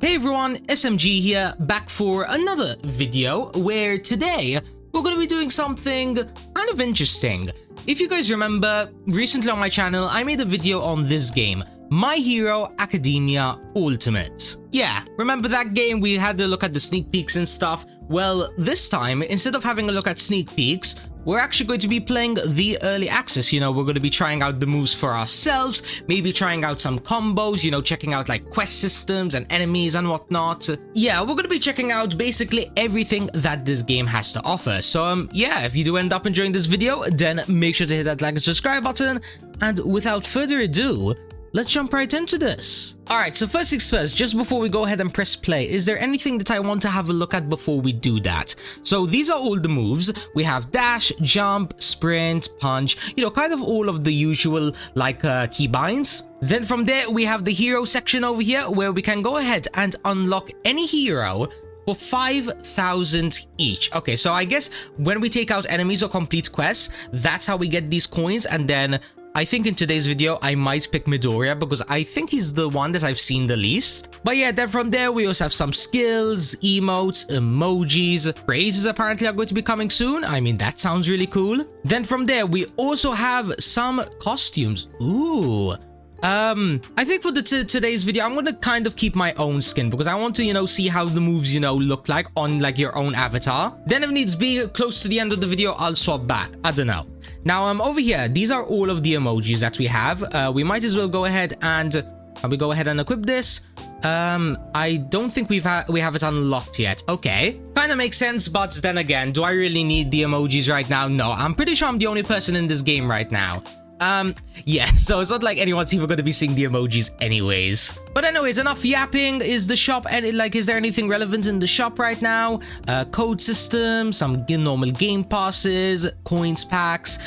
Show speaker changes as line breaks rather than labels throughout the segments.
Hey everyone, SMG here, back for another video where today we're going to be doing something kind of interesting. If you guys remember, recently on my channel I made a video on this game, My Hero Academia Ultimate. Yeah, remember that game? We had a look at the sneak peeks and stuff. Well, this time, instead of having a look at sneak peeks, we're actually going to be playing the early access. You know, we're going to be trying out the moves for ourselves, maybe trying out some combos, you know, checking out like quest systems and enemies and whatnot. Yeah, we're going to be checking out basically everything that this game has to offer. So, yeah, if you do end up enjoying this video, then make sure to hit that like and subscribe button. And without further ado, let's jump right into this. Alright, so first things first, just before we go ahead and press play, is there anything that I want to have a look at before we do that? So these are all the moves. We have dash, jump, sprint, punch, you know, kind of all of the usual like keybinds. Then from there, we have the hero section over here where we can go ahead and unlock any hero for 5,000 each. Okay, so I guess when we take out enemies or complete quests, that's how we get these coins. And then I think in today's video, I might pick Midoriya because I think he's the one that I've seen the least. But yeah, then from there, we also have some skills, emotes, emojis. Phrases apparently are going to be coming soon. I mean, that sounds really cool. Then from there, we also have some costumes. Ooh. I think for today's video, I'm gonna kind of keep my own skin because I want to, you know, see how the moves, you know, look like on like your own avatar. Then if needs be, close to the end of the video, I'll swap back. I don't know. Now, over here, these are all of the emojis that we have. We might as well go ahead and equip this. I don't think we have it unlocked yet. Okay, kind of makes sense, but then again, do I really need the emojis right now? No, I'm pretty sure I'm the only person in this game right now. Yeah, so it's not like anyone's even going to be seeing the emojis anyways. But anyways, enough yapping. Is the shop is there anything relevant in the shop right now? Code system, some normal game passes, coins packs,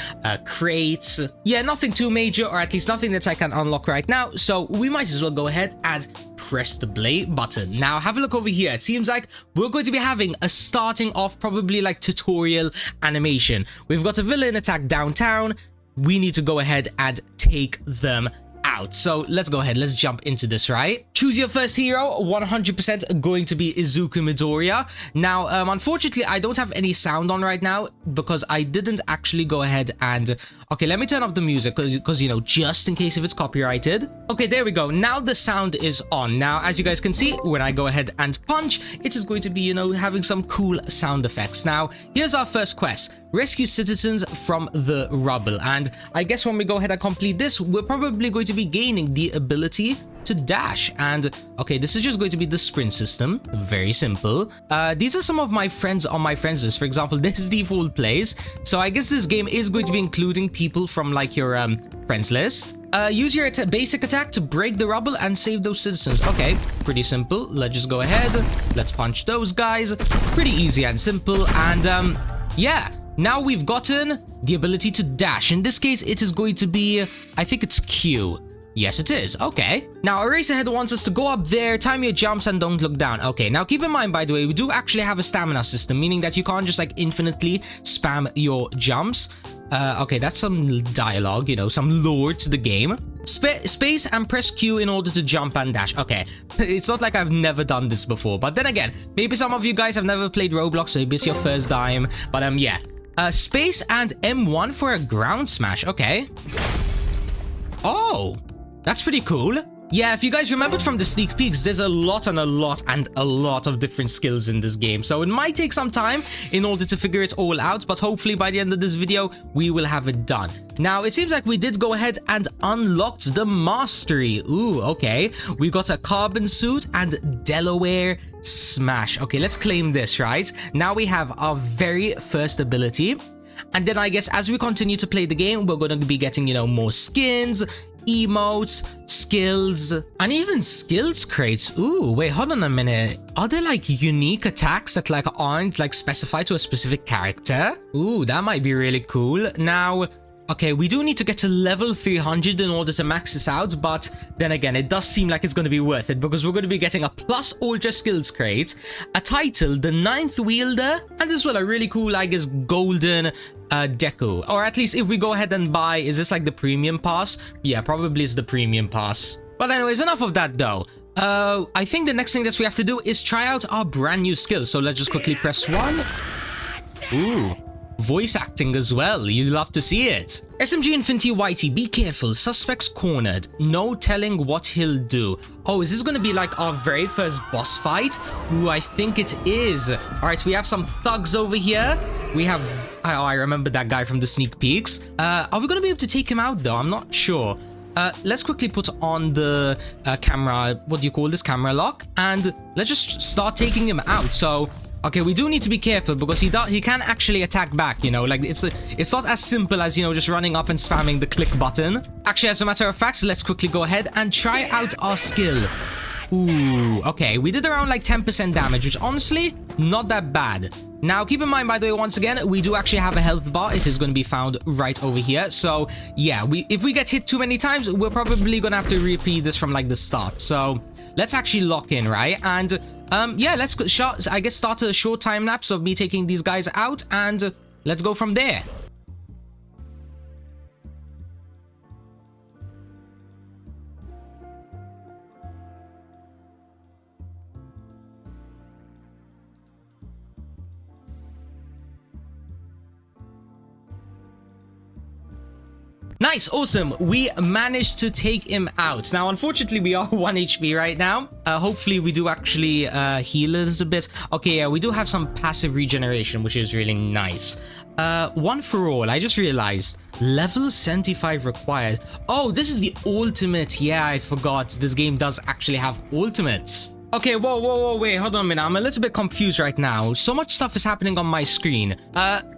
crates. Yeah, nothing too major, or at least nothing that I can unlock right now. So we might as well go ahead and press the play button. Now have a look over here. It seems like we're going to be having a starting off probably like tutorial animation. We've got a villain attack downtown. We need to go ahead and take them out. So let's go ahead. Let's jump into this, right? Choose your first hero. 100% going to be Izuku Midoriya. Now, unfortunately, I don't have any sound on right now because I didn't actually go ahead and... Okay, let me turn off the music because, you know, just in case if it's copyrighted. Okay, there we go. Now the sound is on. Now, as you guys can see, when I go ahead and punch, it is going to be, you know, having some cool sound effects. Now, here's our first quest. Rescue citizens from the rubble. And I guess when we go ahead and complete this, we're probably going to be gaining the ability to dash. And okay, this is just going to be the sprint system. Very simple. These are some of my friends on my friends list. For example, this default plays. So I guess this game is going to be including people from like your friends list. Use your basic attack to break the rubble and save those citizens. Okay, pretty simple. Let's just go ahead. Let's punch those guys. Pretty easy and simple. And yeah. Now we've gotten the ability to dash. In this case, it is going to be, I think it's Q. Yes, it is. Okay. Now, Eraserhead wants us to go up there, time your jumps, and don't look down. Okay, now keep in mind, by the way, we do actually have a stamina system, meaning that you can't just like infinitely spam your jumps. Okay, that's some dialogue, you know, some lore to the game. Space and press Q in order to jump and dash. Okay, it's not like I've never done this before, but then again, maybe some of you guys have never played Roblox, maybe it's your first time, but yeah. Space and M1 for a ground smash. Okay. Oh, that's pretty cool. Yeah, if you guys remembered from the sneak peeks, there's a lot of different skills in this game. So it might take some time in order to figure it all out, but hopefully by the end of this video, we will have it done. Now, it seems like we did go ahead and unlocked the mastery. Ooh, okay. We got a carbon suit and Delaware smash. Okay, let's claim this, right? Now we have our very first ability. And then I guess as we continue to play the game, we're going to be getting, you know, more skins, emotes, skills, and even skills crates. Ooh, wait, hold on a minute. Are there like unique attacks that like aren't like specified to a specific character? Ooh, that might be really cool. Now, okay, we do need to get to level 300 in order to max this out, but then again, it does seem like it's going to be worth it because we're going to be getting a plus ultra skills crate, a title, the 9th wielder, and as well a really cool, I guess, golden deco. Or at least if we go ahead and buy, is this like the premium pass? Yeah, probably it's the premium pass. But anyways, enough of that though. I think the next thing that we have to do is try out our brand new skill. So let's just quickly press 1. Ooh, voice acting as well. You'd love to see it. SMG Infinity Whitey, be careful. Suspect's cornered. No telling what he'll do. Oh, is this going to be like our very first boss fight? Ooh, I think it is. All right, we have some thugs over here. We have... Oh, I remember that guy from the sneak peeks. Are we going to be able to take him out though? I'm not sure. Let's quickly put on the camera, what do you call this, camera lock, and let's just start taking him out. So, okay, we do need to be careful because he can actually attack back, you know, like it's not as simple as, you know, just running up and spamming the click button. Actually, as a matter of fact, let's quickly go ahead and try out our skill. Ooh, okay, we did around like 10% damage, which honestly, not that bad. Now, keep in mind, by the way, once again, we do actually have a health bar. It is going to be found right over here. So, yeah, if we get hit too many times, we're probably going to have to repeat this from, like, the start. So, let's actually lock in, right? And, yeah, let's, I guess, start a short time lapse of me taking these guys out, and let's go from there. Nice, awesome. We managed to take him out. Now, unfortunately, we are 1 HP right now. Hopefully, we do actually heal us a bit. Okay, yeah, we do have some passive regeneration, which is really nice. One for all, I just realized. Level 75 required. Oh, this is the ultimate. Yeah, I forgot. This game does actually have ultimates. Okay, whoa, wait, hold on a minute. I'm a little bit confused right now. So much stuff is happening on my screen.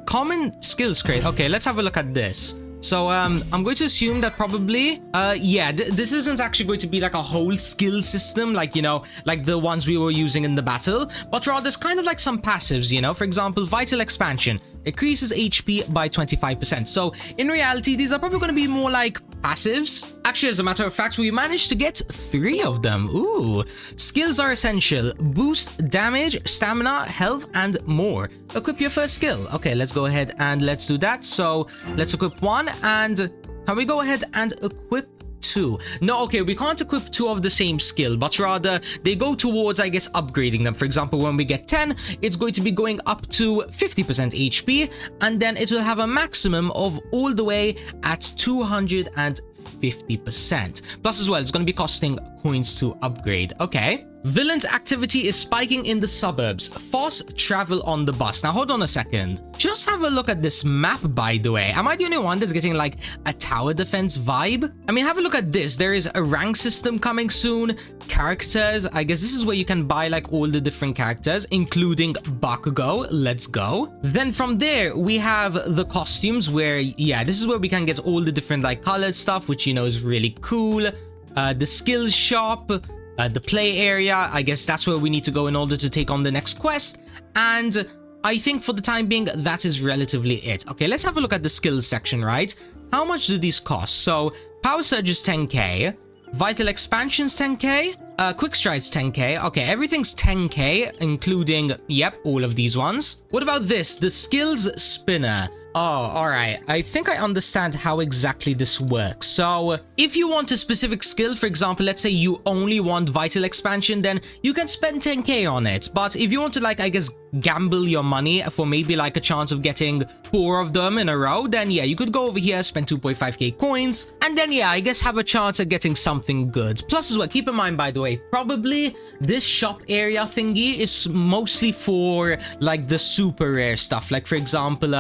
Common skills crate. Okay, let's have a look at this. So, I'm going to assume that probably, yeah, this isn't actually going to be like a whole skill system, like, you know, like the ones we were using in the battle, but rather there's kind of like some passives, you know, for example, Vital Expansion, increases HP by 25%. So, in reality, these are probably going to be more like passives. Actually, as a matter of fact, we managed to get 3 of them. Ooh. Skills are essential. Boost damage, stamina, health, and more. Equip your first skill. Okay, let's go ahead and let's do that. So, let's equip 1, and can we go ahead and equip 2? No, okay, we can't equip 2 of the same skill, but rather they go towards, I guess, upgrading them. For example, when we get 10, it's going to be going up to 50% HP, and then it will have a maximum of all the way at 250%. Plus as well, it's going to be costing coins to upgrade. Okay. Villain's activity is spiking in the suburbs. Fast travel on the bus. Now, hold on a second. Just have a look at this map, by the way. Am I the only one that's getting like a tower defense vibe? I mean, have a look at this. There is a rank system coming soon. Characters. I guess this is where you can buy like all the different characters, including Bakugo. Let's go. Then from there, we have the costumes where, yeah, this is where we can get all the different like colored stuff, which, you know, is really cool. The skills shop. The play area, I guess that's where we need to go in order to take on the next quest, and I think for the time being, that is relatively it. Okay, let's have a look at the skills section, right? How much do these cost? So, Power Surge is 10k, Vital Expansion's 10k, Quick Stride's 10k. Okay, everything's 10k, including, yep, all of these ones. What about this? The Skills Spinner. Oh, alright. I think I understand how exactly this works. So, if you want a specific skill, for example, let's say you only want Vital Expansion, then you can spend 10k on it. But if you want to, like, I guess, gamble your money for maybe, like, a chance of getting 4 of them in a row, then, yeah, you could go over here, spend 2.5k coins, and then, yeah, I guess have a chance at getting something good. Plus, as well, keep in mind, by the way, probably this shop area thingy is mostly for, like, the super rare stuff. Like, for example,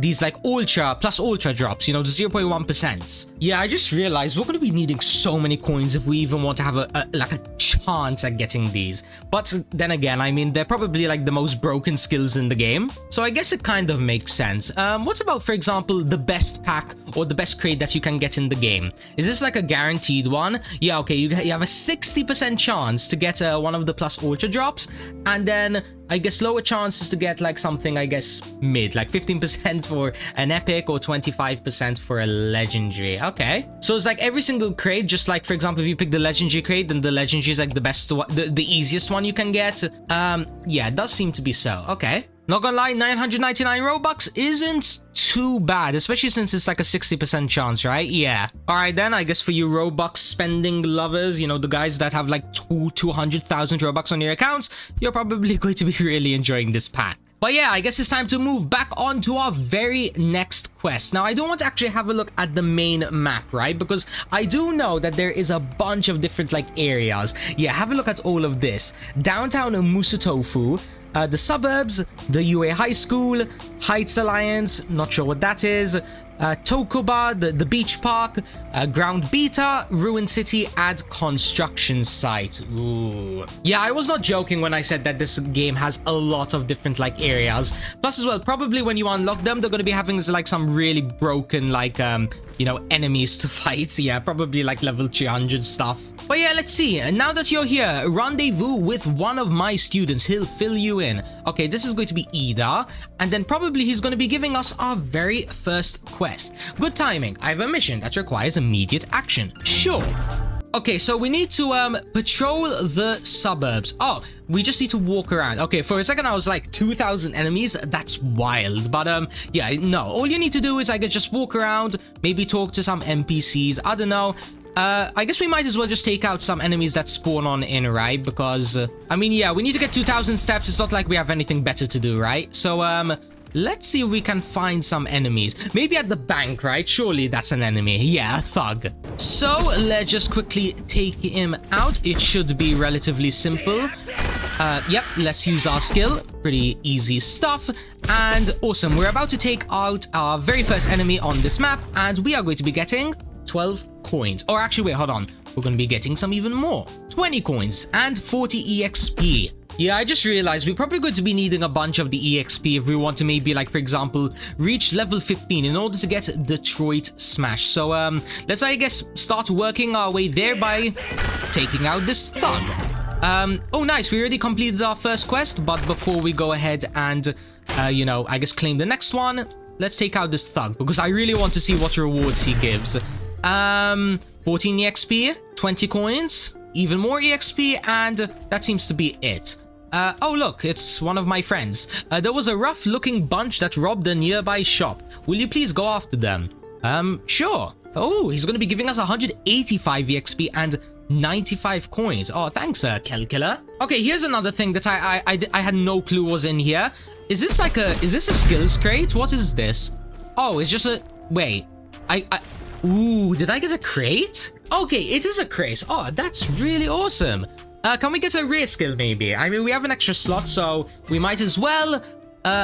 these like ultra plus ultra drops, you know, the 0.1%. Yeah, I just realized we're going to be needing so many coins if we even want to have a chance at getting these. But then again, I mean, they're probably like the most broken skills in the game, so I guess it kind of makes sense. What about, for example, the best pack or the best crate that you can get in the game? Is this like a guaranteed one? Yeah, okay, you have a 60% chance to get one of the plus ultra drops, and then I guess lower chances to get like something, I guess, mid, like 15% for an epic or 25% for a legendary. Okay. So it's like every single crate, just like, for example, if you pick the legendary crate, then the legendary is like the best one, the easiest one you can get. Yeah, it does seem to be so. Okay. Not gonna lie, 999 Robux isn't too bad, especially since it's like a 60% chance, right? Yeah. Alright then, I guess for you Robux spending lovers, you know, the guys that have like 200,000 Robux on your accounts, you're probably going to be really enjoying this pack. But yeah, I guess it's time to move back on to our very next quest. Now, I do want to actually have a look at the main map, right? Because I do know that there is a bunch of different like areas. Yeah, have a look at all of this. Downtown Musutofu, the suburbs, the UA High School, Heights Alliance, not sure what that is, Tokuba, the beach park, Ground Beta, Ruin City, and Construction Site. Ooh. Yeah, I was not joking when I said that this game has a lot of different like areas. Plus as well, probably when you unlock them, they're going to be having like some really broken like you know, enemies to fight. Yeah, probably like level 300 stuff. But yeah, let's see. And now that you're here, rendezvous with one of my students. He'll fill you in. Okay, this is going to be Ida. And then probably he's going to be giving us our very first quest. Good timing. I have a mission that requires immediate action. Sure. Okay, so we need to patrol the suburbs. Oh, we just need to walk around. Okay, for a second I was like 2,000 enemies. That's wild. But yeah, no. All you need to do is I guess just walk around, maybe talk to some NPCs. I don't know. I guess we might as well just take out some enemies that spawn on in, right? Because I mean, yeah, we need to get 2,000 steps. It's not like we have anything better to do, right? So let's see if we can find some enemies. Maybe at the bank, right? Surely that's an enemy. Yeah, a thug. So let's just quickly take him out. It should be relatively simple. Yep, let's use our skill. Pretty easy stuff. And awesome. We're about to take out our very first enemy on this map. And we are going to be getting 12 coins. Or actually, wait, hold on. We're going to be getting some even more. 20 coins and 40 EXP. Yeah, I just realized we're probably going to be needing a bunch of the EXP if we want to maybe, like, for example, reach level 15 in order to get Detroit Smash. So, let's, I guess, start working our way there by taking out this thug. Oh, nice. We already completed our first quest, but before we go ahead and, you know, I guess claim the next one, let's take out this thug because I really want to see what rewards he gives. 14 EXP, 20 coins, even more EXP, and that seems to be it. Oh look, it's one of my friends. There was a rough-looking bunch that robbed a nearby shop. Will you please go after them? Sure. Oh, he's going to be giving us 185 EXP and 95 coins. Oh, thanks, Kel Killer. Okay, here's another thing that I had no clue was in here. Is this like is this a skills crate? What is this? Oh, it's just a, wait. Ooh, did I get a crate? Okay, it is a crate. Oh, that's really awesome. Can we get a rare skill maybe? I mean, we have an extra slot, so we might as well.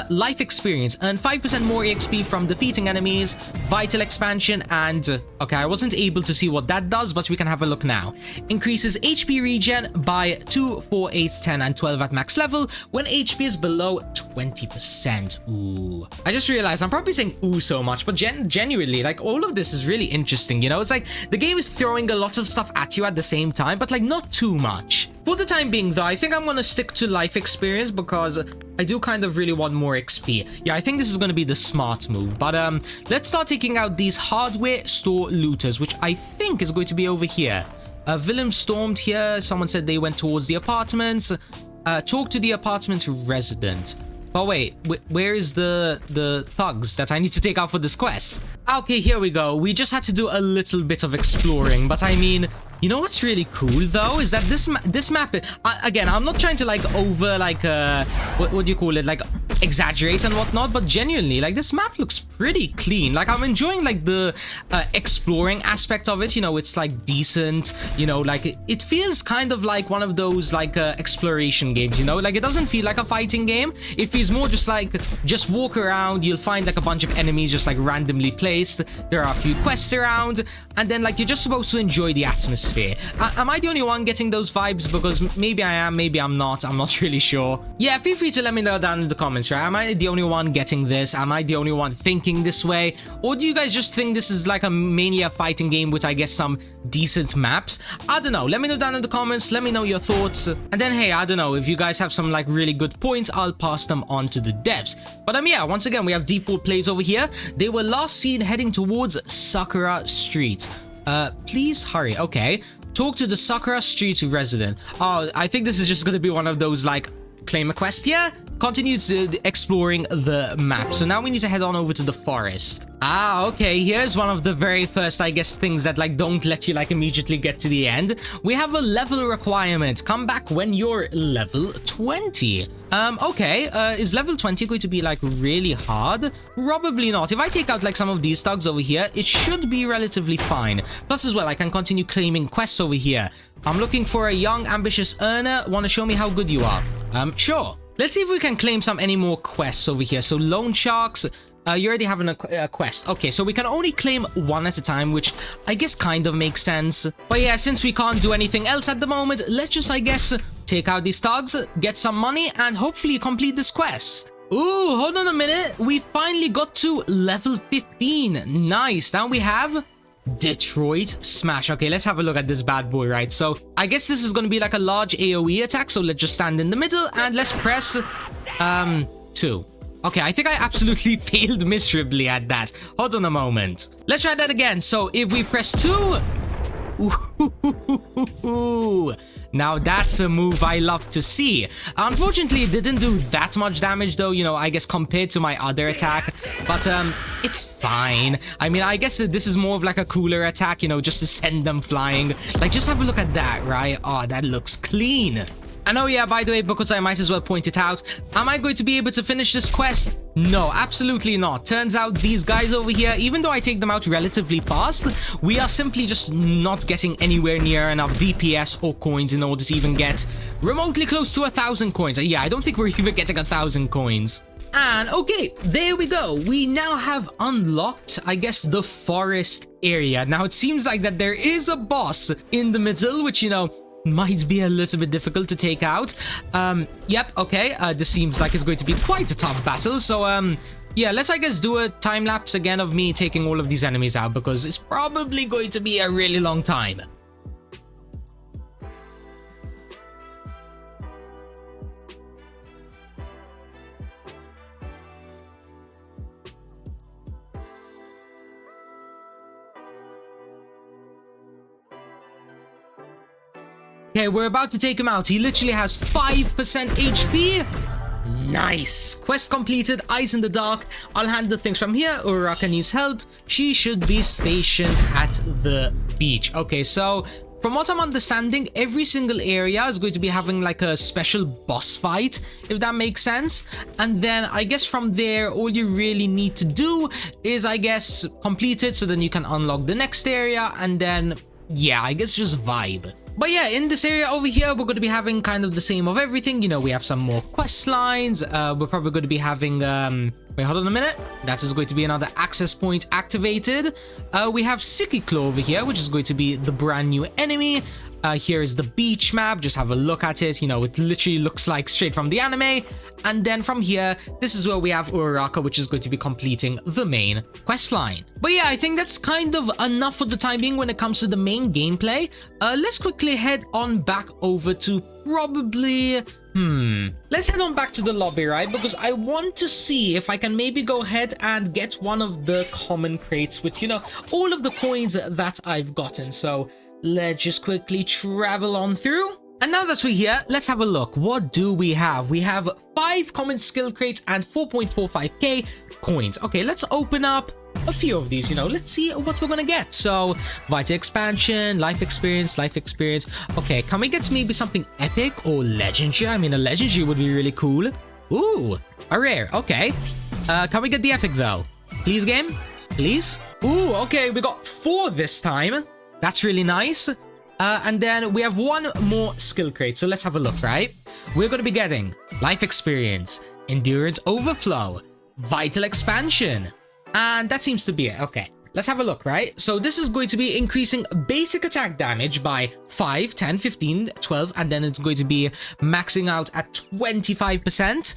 Life experience. Earn 5% more EXP from defeating enemies. Vital expansion and... okay, I wasn't able to see what that does, but we can have a look now. Increases HP regen by 2, 4, 8, 10, and 12 at max level when HP is below 20%. Ooh. I just realized I'm probably saying ooh so much, but genuinely, like, all of this is really interesting, you know? It's like the game is throwing a lot of stuff at you at the same time, but like not too much. For the time being though, I think I'm gonna stick to life experience because I do kind of really want more XP. Yeah, I think this is gonna be the smart move, but let's start taking out these hardware store looters, which I think is going to be over here. Willem stormed here. Someone said they went towards the apartments. Talk to the apartment resident. Oh wait, where is the thugs that I need to take out for this quest? Okay, here we go. We just had to do a little bit of exploring, but I mean, you know what's really cool though is that this map, again, I'm not trying to like over like what do you call it, like exaggerate and whatnot, but genuinely, like, this map looks pretty clean. Like, I'm enjoying like the exploring aspect of it. You know, it's like decent, you know, like it feels kind of like one of those like exploration games, you know, like it doesn't feel like a fighting game. It feels more just like just walk around, you'll find like a bunch of enemies just like randomly placed, there are a few quests around, and then like you're just supposed to enjoy the atmosphere. Am I the only one getting those vibes? Because maybe I am, maybe I'm not really sure. Yeah, feel free to let me know down in the comments, right? Am I the only one getting this? Am I the only one thinking this way? Or do you guys just think this is like a mania fighting game with, I guess, some decent maps? I don't know. Let me know down in the comments. Let me know your thoughts. And then, hey, I don't know, if you guys have some like really good points, I'll pass them on to the devs. But yeah, once again, we have default plays over here. They were last seen heading towards Sakura Street. Please hurry. Okay. Talk to the Sakura Street resident. Oh, I think this is just going to be one of those like claim a quest here, continue to exploring the map. So now we need to head on over to the forest. Ah, okay, here's one of the very first, I guess, things that like don't let you like immediately get to the end. We have a level requirement. Come back when you're level 20. Okay, is level 20 going to be like really hard? Probably not. If I take out like some of these thugs over here, it should be relatively fine. Plus as well, I can continue claiming quests over here. I'm looking for a young, ambitious earner. Want to show me how good you are? Sure. Let's see if we can claim any more quests over here. So loan sharks, you already have a quest. Okay, so we can only claim one at a time, which I guess kind of makes sense. But yeah, since we can't do anything else at the moment, let's just, I guess, take out these thugs, get some money, and hopefully complete this quest. Ooh, hold on a minute. We finally got to level 15. Nice. Now we have Detroit Smash. Okay, let's have a look at this bad boy, right? So I guess this is going to be like a large AoE attack. So let's just stand in the middle and let's press 2. Okay, I think I absolutely failed miserably at that. Hold on a moment. Let's try that again. So if we press 2... Ooh, now that's a move I love to see. Unfortunately, it didn't do that much damage though, you know, I guess compared to my other attack. But it's fine. I mean, I guess this is more of like a cooler attack, you know, just to send them flying. Like, just have a look at that, right? Oh, that looks clean. And oh yeah, by the way, because I might as well point it out, am I going to be able to finish this quest? No, absolutely not. Turns out these guys over here, even though I take them out relatively fast, we are simply just not getting anywhere near enough DPS or coins in order to even get remotely close to 1,000 coins. Yeah, I don't think we're even getting 1,000 coins. And okay, there we go. We now have unlocked, I guess, the forest area. Now it seems like that there is a boss in the middle, which, you know, might be a little bit difficult to take out. Yep, okay, this seems like it's going to be quite a tough battle. So, yeah, let's, I guess, do a time lapse again of me taking all of these enemies out, because it's probably going to be a really long time. Okay, we're about to take him out. He literally has 5% HP. Nice. Quest completed. Eyes in the dark. I'll handle things from here. Uraraka needs help. She should be stationed at the beach. Okay, so from what I'm understanding, every single area is going to be having like a special boss fight, if that makes sense. And then I guess from there, all you really need to do is, I guess, complete it so then you can unlock the next area. And then, yeah, I guess just vibe. But yeah, in this area over here, we're going to be having kind of the same of everything. You know, we have some more quest lines. We're probably going to be having... wait, hold on a minute. That is going to be another access point activated. We have Sicky Claw over here, which is going to be the brand new enemy. Here is the beach map. Just have a look at it. You know, it literally looks like straight from the anime. And then from here, this is where we have Uraraka, which is going to be completing the main quest line. But yeah, I think that's kind of enough for the time being when it comes to the main gameplay. Let's quickly head on back over to probably... Let's head on back to the lobby, right? Because I want to see if I can maybe go ahead and get one of the common crates with, you know, all of the coins that I've gotten. So let's just quickly travel on through. And now that we're here, let's have a look. What do we have? We have 5 common skill crates and 4.45k coins. Okay, let's open up a few of these, you know, let's see what we're gonna get. So, Vital Expansion, Life Experience. Okay, can we get maybe something epic or legendary? I mean, a legendary would be really cool. Ooh, a rare, okay. Can we get the epic though? Please, game? Please? Ooh, okay, we got 4 this time. That's really nice. And then we have 1 more skill crate. So let's have a look, right? We're going to be getting Life Experience, Endurance Overflow, Vital Expansion. And that seems to be it. Okay, let's have a look, right? So this is going to be increasing basic attack damage by 5, 10, 15, 12. And then it's going to be maxing out at 25%.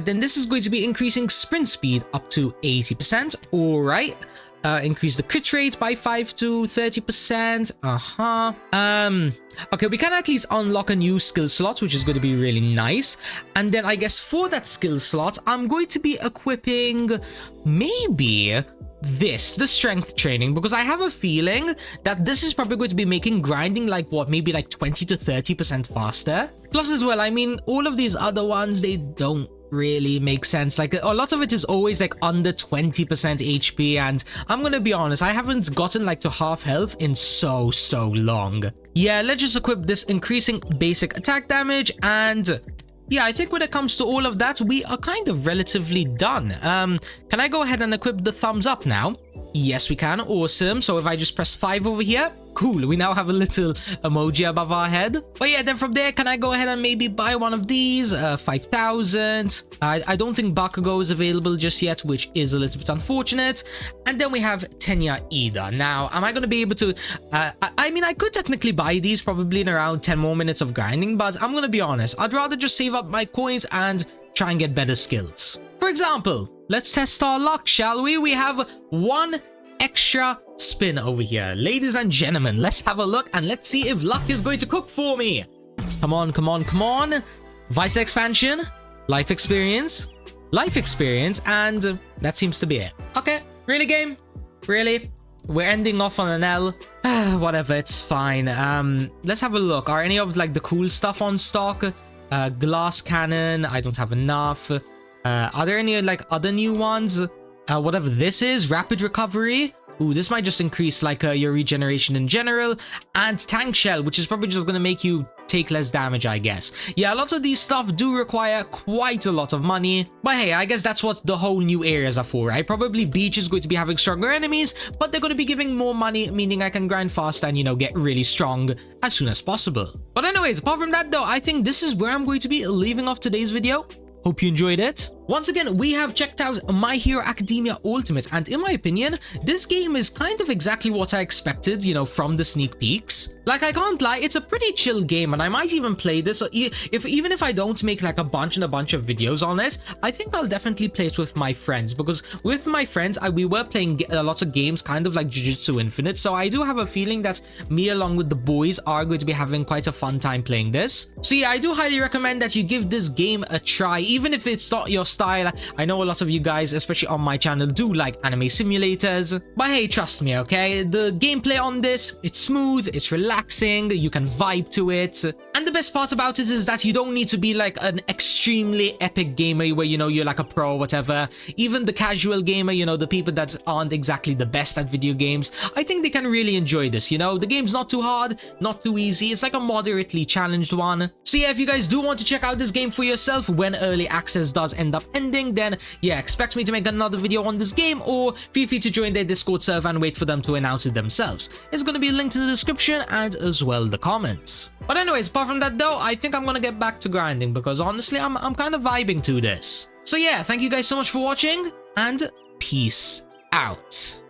Then this is going to be increasing sprint speed up to 80%. All right. Increase the crit rate by 5 to 30%. Okay, we can at least unlock a new skill slot, which is going to be really nice. And then I guess for that skill slot, I'm going to be equipping maybe this, the strength training, because I have a feeling that this is probably going to be making grinding like what, maybe like 20 to 30% faster. Plus as well, I mean, all of these other ones, they don't really make sense. Like a lot of it is always like under 20% HP, and I'm gonna be honest, I haven't gotten like to half health in so long. Yeah, let's just equip this increasing basic attack damage, and yeah, I think when it comes to all of that, we are kind of relatively done. Can I go ahead and equip the thumbs up now? Yes, we can. Awesome. So if I just press 5 over here, cool. We now have a little emoji above our head. But yeah, then from there, can I go ahead and maybe buy one of these? 5,000. I don't think Bakugo is available just yet, which is a little bit unfortunate. And then we have Tenya Ida. Now, am I going to be able to... I mean, I could technically buy these probably in around 10 more minutes of grinding, but I'm going to be honest. I'd rather just save up my coins and try and get better skills. For example, let's test our luck, shall we? We have one extra spin over here. Ladies and gentlemen, let's have a look and let's see if luck is going to cook for me. Come on, come on, come on. Vice expansion, life experience, and that seems to be it. Okay, really, game? Really? We're ending off on an L. Whatever, it's fine. Let's have a look. Are any of like the cool stuff on stock? Glass cannon, I don't have enough. Are there any like other new ones? Whatever this is, rapid recovery. Ooh, this might just increase like your regeneration in general. And tank shell, which is probably just going to make you take less damage, I guess. Yeah, a lot of these stuff do require quite a lot of money. But hey, I guess that's what the whole new areas are for, right? Probably Beach is going to be having stronger enemies, but they're going to be giving more money, meaning I can grind fast and, you know, get really strong as soon as possible. But anyways, apart from that though, I think this is where I'm going to be leaving off today's video. Hope you enjoyed it. Once again, we have checked out My Hero Academia Ultimate, and in my opinion, this game is kind of exactly what I expected, you know, from the sneak peeks. Like, I can't lie, it's a pretty chill game, and I might even play this, even if I don't make like a bunch of videos on it, I think I'll definitely play it with my friends, because with my friends, we were playing a lot of games kind of like Jujutsu Infinite, so I do have a feeling that me along with the boys are going to be having quite a fun time playing this. So yeah, I do highly recommend that you give this game a try, even if it's not your style. I know a lot of you guys, especially on my channel, do like anime simulators, but hey, trust me, okay? The gameplay on this, it's smooth, it's relaxing, you can vibe to it, and the best part about it is that you don't need to be like an extremely epic gamer where, you know, you're like a pro or whatever. Even the casual gamer, you know, the people that aren't exactly the best at video games, I think they can really enjoy this, you know? The game's not too hard, not too easy, it's like a moderately challenged one. So yeah, if you guys do want to check out this game for yourself when early access does end up ending, then yeah, expect me to make another video on this game, or feel free to join their Discord server and wait for them to announce it themselves. It's going to be linked in the description and as well the comments. But anyways, apart from that though, I think I'm going to get back to grinding because honestly, I'm kind of vibing to this. So yeah, thank you guys so much for watching and peace out.